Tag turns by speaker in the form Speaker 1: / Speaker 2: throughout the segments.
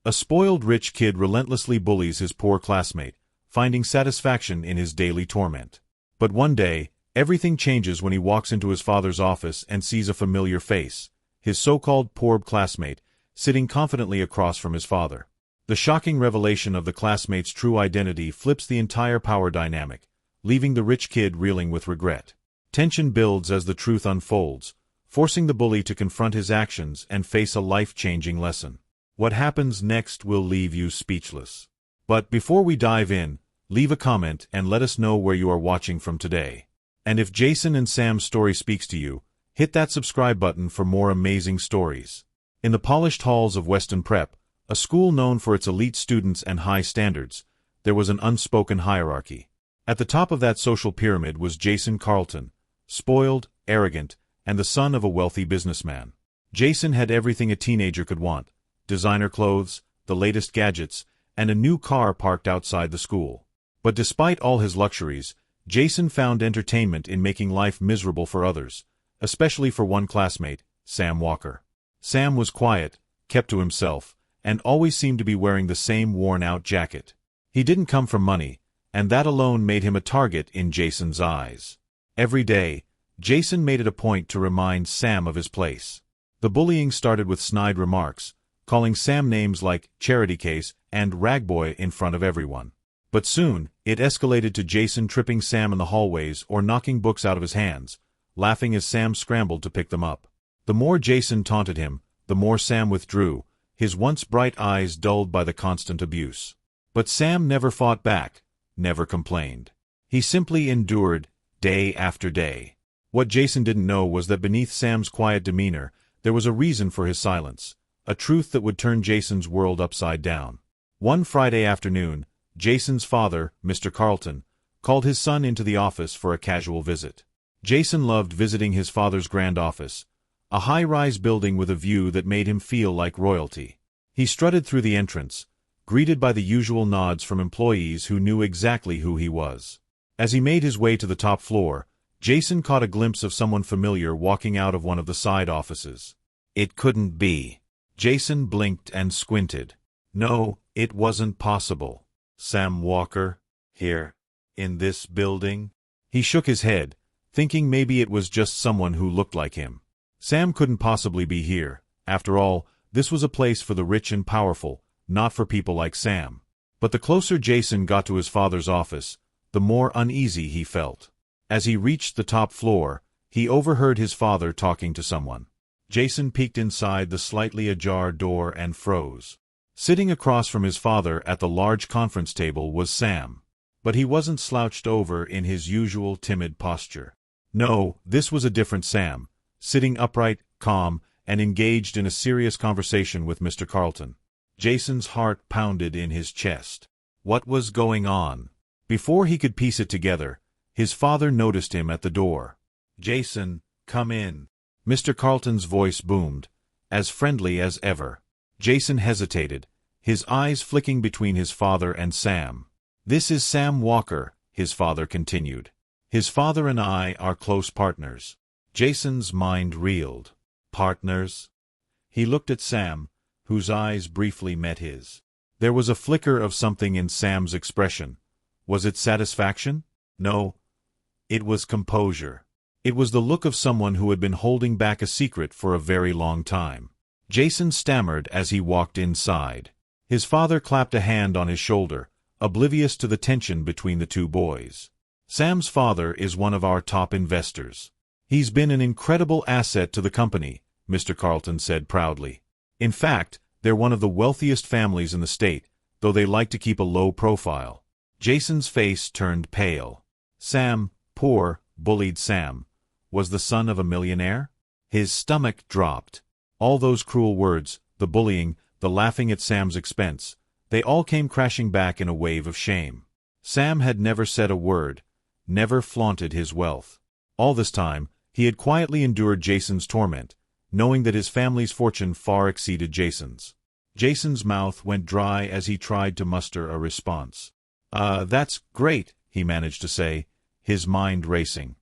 Speaker 1: A spoiled rich kid relentlessly bullies his poor classmate, finding satisfaction in his daily torment. But one day, everything changes when he walks into his father's office and sees a familiar face, his so-called poor classmate, sitting confidently across from his father. The shocking revelation of the classmate's true identity flips the entire power dynamic, leaving the rich kid reeling with regret. Tension builds as the truth unfolds, forcing the bully to confront his actions and face a life-changing lesson. What happens next will leave you speechless. But before we dive in, leave a comment and let us know where you are watching from today. And if Jason and Sam's story speaks to you, hit that subscribe button for more amazing stories. In the polished halls of Weston Prep, a school known for its elite students and high standards, there was an unspoken hierarchy. At the top of that social pyramid was Jason Carlton, spoiled, arrogant, and the son of a wealthy businessman. Jason had everything a teenager could want: designer clothes, the latest gadgets, and a new car parked outside the school. But despite all his luxuries, Jason found entertainment in making life miserable for others, especially for one classmate, Sam Walker. Sam was quiet, kept to himself, and always seemed to be wearing the same worn-out jacket. He didn't come from money, and that alone made him a target in Jason's eyes. Every day, Jason made it a point to remind Sam of his place. The bullying started with snide remarks, calling Sam names like charity case and ragboy in front of everyone. But soon, it escalated to Jason tripping Sam in the hallways or knocking books out of his hands, laughing as Sam scrambled to pick them up. The more Jason taunted him, the more Sam withdrew, his once bright eyes dulled by the constant abuse. But Sam never fought back, never complained. He simply endured, day after day. What Jason didn't know was that beneath Sam's quiet demeanor, there was a reason for his silence, a truth that would turn Jason's world upside down. One Friday afternoon, Jason's father, Mr. Carlton, called his son into the office for a casual visit. Jason loved visiting his father's grand office, a high-rise building with a view that made him feel like royalty. He strutted through the entrance, greeted by the usual nods from employees who knew exactly who he was. As he made his way to the top floor, Jason caught a glimpse of someone familiar walking out of one of the side offices. It couldn't be. Jason blinked and squinted. No, it wasn't possible. Sam Walker? Here? In this building? He shook his head, thinking maybe it was just someone who looked like him. Sam couldn't possibly be here. After all, this was a place for the rich and powerful, not for people like Sam. But the closer Jason got to his father's office, the more uneasy he felt. As he reached the top floor, he overheard his father talking to someone. Jason peeked inside the slightly ajar door and froze. Sitting across from his father at the large conference table was Sam. But he wasn't slouched over in his usual timid posture. No, this was a different Sam, sitting upright, calm, and engaged in a serious conversation with Mr. Carlton. Jason's heart pounded in his chest. What was going on? Before he could piece it together, his father noticed him at the door. "Jason, come in." Mr. Carlton's voice boomed, as friendly as ever. Jason hesitated, his eyes flicking between his father and Sam. "This is Sam Walker," his father continued. "His father and I are close partners." Jason's mind reeled. Partners? He looked at Sam, whose eyes briefly met his. There was a flicker of something in Sam's expression. Was it satisfaction? No. It was composure. It was the look of someone who had been holding back a secret for a very long time. Jason stammered as he walked inside. His father clapped a hand on his shoulder, oblivious to the tension between the two boys. "Sam's father is one of our top investors. He's been an incredible asset to the company," Mr. Carlton said proudly. "In fact, they're one of the wealthiest families in the state, though they like to keep a low profile." Jason's face turned pale. Sam, poor, bullied Sam, was the son of a millionaire? His stomach dropped. All those cruel words, the bullying, the laughing at Sam's expense, they all came crashing back in a wave of shame. Sam had never said a word, never flaunted his wealth. All this time, he had quietly endured Jason's torment, knowing that his family's fortune far exceeded Jason's. Jason's mouth went dry as he tried to muster a response. That's great," he managed to say, his mind racing.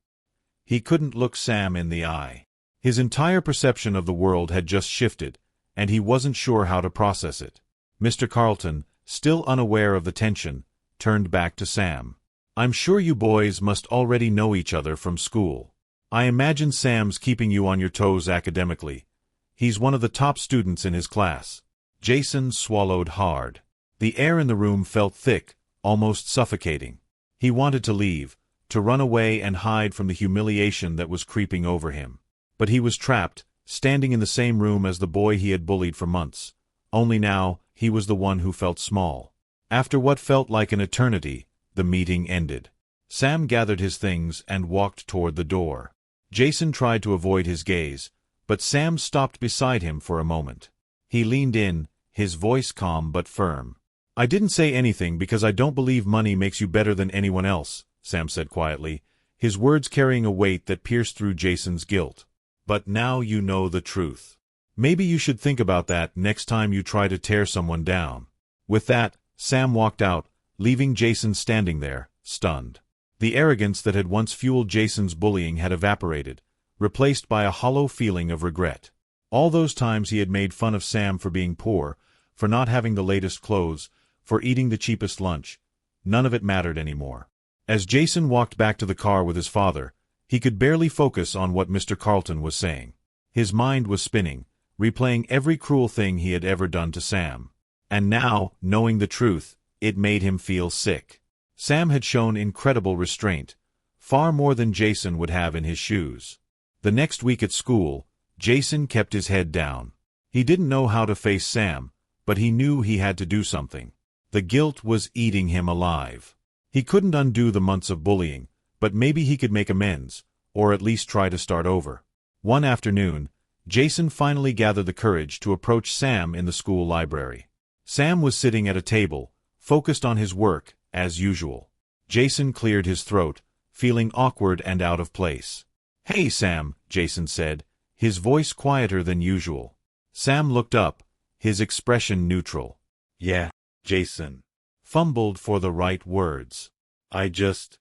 Speaker 1: He couldn't look Sam in the eye. His entire perception of the world had just shifted, and he wasn't sure how to process it. Mr. Carlton, still unaware of the tension, turned back to Sam. "I'm sure you boys must already know each other from school. I imagine Sam's keeping you on your toes academically. He's one of the top students in his class." Jason swallowed hard. The air in the room felt thick, almost suffocating. He wanted to leave, to run away and hide from the humiliation that was creeping over him. But he was trapped, standing in the same room as the boy he had bullied for months. Only now, he was the one who felt small. After what felt like an eternity, the meeting ended. Sam gathered his things and walked toward the door. Jason tried to avoid his gaze, but Sam stopped beside him for a moment. He leaned in, his voice calm but firm. "I didn't say anything because I don't believe money makes you better than anyone else," Sam said quietly, his words carrying a weight that pierced through Jason's guilt. "But now you know the truth. Maybe you should think about that next time you try to tear someone down." With that, Sam walked out, leaving Jason standing there, stunned. The arrogance that had once fueled Jason's bullying had evaporated, replaced by a hollow feeling of regret. All those times he had made fun of Sam for being poor, for not having the latest clothes, for eating the cheapest lunch, none of it mattered anymore. As Jason walked back to the car with his father, he could barely focus on what Mr. Carlton was saying. His mind was spinning, replaying every cruel thing he had ever done to Sam. And now, knowing the truth, it made him feel sick. Sam had shown incredible restraint, far more than Jason would have in his shoes. The next week at school, Jason kept his head down. He didn't know how to face Sam, but he knew he had to do something. The guilt was eating him alive. He couldn't undo the months of bullying, but maybe he could make amends, or at least try to start over. One afternoon, Jason finally gathered the courage to approach Sam in the school library. Sam was sitting at a table, focused on his work, as usual. Jason cleared his throat, feeling awkward and out of place. "Hey, Sam," Jason said, his voice quieter than usual. Sam looked up, his expression neutral. "Yeah," Jason fumbled for the right words. I just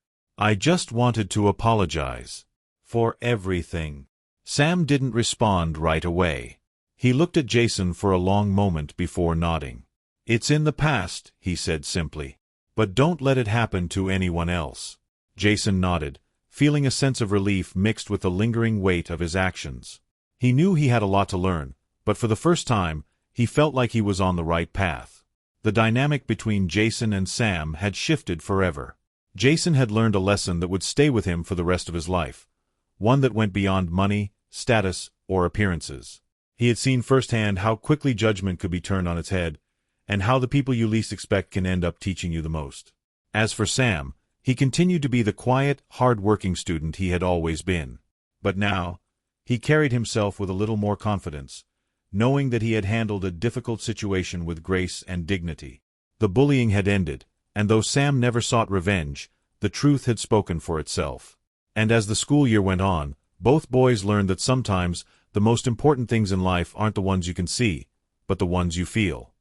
Speaker 1: wanted to apologize. For everything." Sam didn't respond right away. He looked at Jason for a long moment before nodding. "It's in the past," he said simply. "But don't let it happen to anyone else." Jason nodded, feeling a sense of relief mixed with the lingering weight of his actions. He knew he had a lot to learn, but for the first time, he felt like he was on the right path. The dynamic between Jason and Sam had shifted forever. Jason had learned a lesson that would stay with him for the rest of his life, one that went beyond money, status, or appearances. He had seen firsthand how quickly judgment could be turned on its head, and how the people you least expect can end up teaching you the most. As for Sam, he continued to be the quiet, hard-working student he had always been. But now, he carried himself with a little more confidence, knowing that he had handled a difficult situation with grace and dignity. The bullying had ended, and though Sam never sought revenge, the truth had spoken for itself. And as the school year went on, both boys learned that sometimes the most important things in life aren't the ones you can see, but the ones you feel.